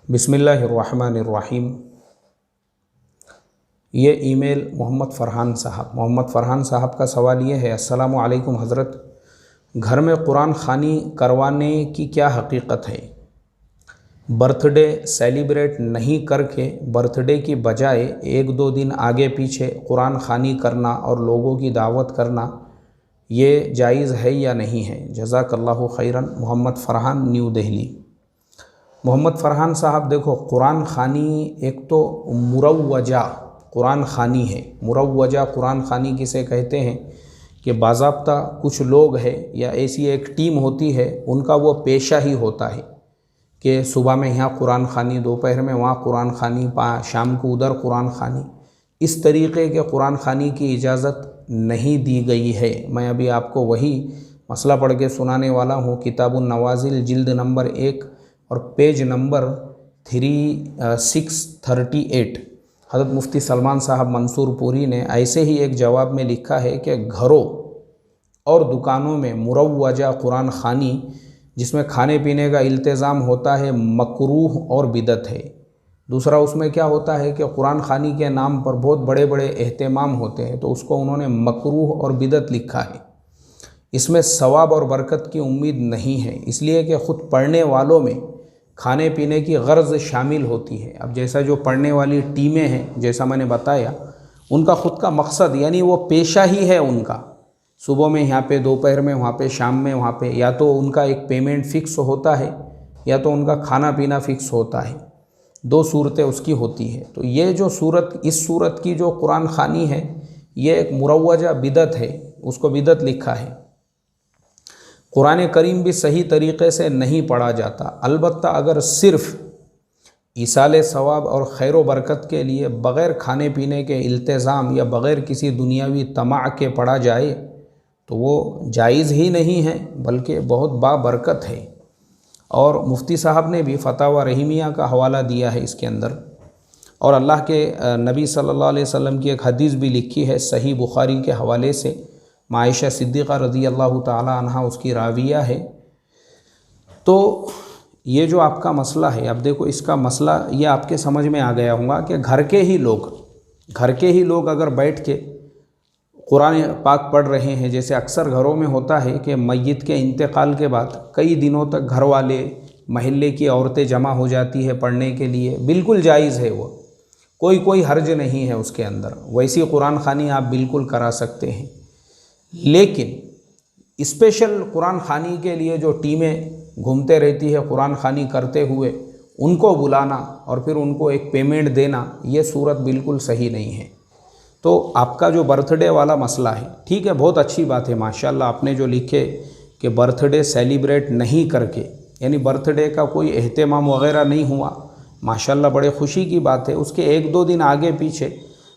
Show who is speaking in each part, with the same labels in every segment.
Speaker 1: बिस्मिल्लाहिर्रहमानिर्रहीम। ये ईमेल मोहम्मद फ़रहान साहब का सवाल ये है, अस्सलामु अलैकुम हज़रत, घर में कुरान ख़ानी करवाने की क्या हकीकत है? बर्थडे सेलिब्रेट नहीं करके बर्थडे की बजाय 1-2 दिन आगे पीछे कुरान ख़ानी करना और लोगों की दावत करना, ये जायज़ है या नहीं है? जज़ाकल्लाहु खैरन। मोहम्मद फ़रहान, न्यू दिल्ली। मोहम्मद फ़रहान साहब, देखो, कुरान ख़ानी एक तो मुरव्वजा कुरान ख़ानी है। मुरव्वजा कुरान ख़ानी किसे कहते हैं कि बाज़ाब्ता कुछ लोग हैं या ऐसी एक टीम होती है, उनका वो पेशा ही होता है कि सुबह में यहाँ कुरान ख़ानी, दोपहर में वहाँ कुरान ख़ानी, शाम को उधर कुरान ख़ानी। इस तरीक़े के कुरान ख़ानी की इजाज़त नहीं दी गई है। मैं अभी आपको वही मसला पढ़ के सुनाने वाला हूँ। किताबुन नवाज़िल जिल्द नंबर 1 और पेज नंबर 3638 हज़रत मुफ्ती सलमान साहब मंसूरपुरी ने ऐसे ही एक जवाब में लिखा है कि घरों और दुकानों में मुरव्वजा कुरान ख़ानी जिसमें खाने पीने का इल्तिज़ाम होता है, मकरूह और बिदत है। दूसरा, उसमें क्या होता है कि कुरान ख़ानी के नाम पर बहुत बड़े बड़े एहतमाम होते हैं, तो उसको उन्होंने मकरूह और बिदत लिखा है। इसमें सवाब और बरकत की उम्मीद नहीं है, इसलिए कि ख़ुद पढ़ने वालों में खाने पीने की गर्ज़ शामिल होती है। अब जैसा जो पढ़ने वाली टीमें हैं, जैसा मैंने बताया, उनका ख़ुद का मकसद यानी वो पेशा ही है उनका, सुबह में यहाँ पे, दोपहर में वहाँ पे, शाम में वहाँ पे, या तो उनका एक पेमेंट फ़िक्स होता है या तो उनका खाना पीना फ़िक्स होता है। 2 सूरतें उसकी होती है। तो ये जो सूरत, इस सूरत की जो कुरान ख़ानी है, ये एक मुरव्वजा बिदत है, उसको बिदत लिखा है। कुरान करीम भी सही तरीक़े से नहीं पढ़ा जाता। अलबत्ता अगर सिर्फ़ इसाले सवाब और खैर व बरकत के लिए बग़ैर खाने पीने के इल्तिज़ाम या बग़ैर किसी दुनियावी तमा के पढ़ा जाए तो वो जायज़ ही नहीं है, बल्कि बहुत बाबरकत है। और मुफ्ती साहब ने भी फ़तावा रहीमिया का हवाला दिया है इसके अंदर, और अल्लाह के नबी सल्लल्लाहु अलैहि वसल्लम की एक हदीस भी लिखी है सही बुखारी के हवाले से। आयशा सिद्दीक़ा रज़ी अल्लाह ताला अन्हा उसकी राविया है। तो ये जो आपका मसला है, अब देखो, इसका मसला ये आपके समझ में आ गया होगा कि घर के ही लोग अगर बैठ के कुरान पाक पढ़ रहे हैं, जैसे अक्सर घरों में होता है कि मय्यत के इंतकाल के बाद कई दिनों तक घर वाले, महल्ले की औरतें जमा हो जाती है पढ़ने के लिए, बिल्कुल जायज़ है वो, कोई हर्ज नहीं है उसके अंदर। वैसी कुरान ख़ानी आप बिल्कुल करा सकते हैं। लेकिन स्पेशल कुरान ख़ानी के लिए जो टीमें घूमते रहती है कुरान ख़ानी करते हुए, उनको बुलाना और फिर उनको एक पेमेंट देना, ये सूरत बिल्कुल सही नहीं है। तो आपका जो बर्थडे वाला मसला है, ठीक है, बहुत अच्छी बात है, माशाल्लाह, आपने जो लिखे कि बर्थडे सेलिब्रेट नहीं करके, यानी बर्थडे का कोई एहतमाम वग़ैरह नहीं हुआ, माशाल्लाह, बड़े खुशी की बात है। उसके 1-2 दिन आगे पीछे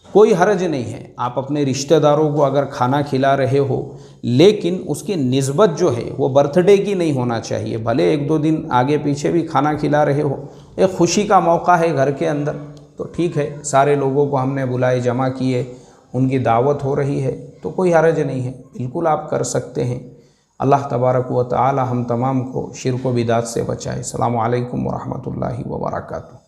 Speaker 1: कोई हर्ज नहीं है। आप अपने रिश्तेदारों को अगर खाना खिला रहे हो, लेकिन उसकी निस्बत जो है वो बर्थडे की नहीं होना चाहिए। भले 1-2 दिन आगे पीछे भी खाना खिला रहे हो, एक खुशी का मौका है घर के अंदर, तो ठीक है, सारे लोगों को हमने बुलाए, जमा किए, उनकी दावत हो रही है, तो कोई हर्ज नहीं है, बिल्कुल आप कर सकते हैं। अल्लाह तबारक व तआला हम तमाम को शिर्क व बिदात से बचाए। अस्सलामु अलैकुम व रहमतुल्लाहि व बरकातुहू।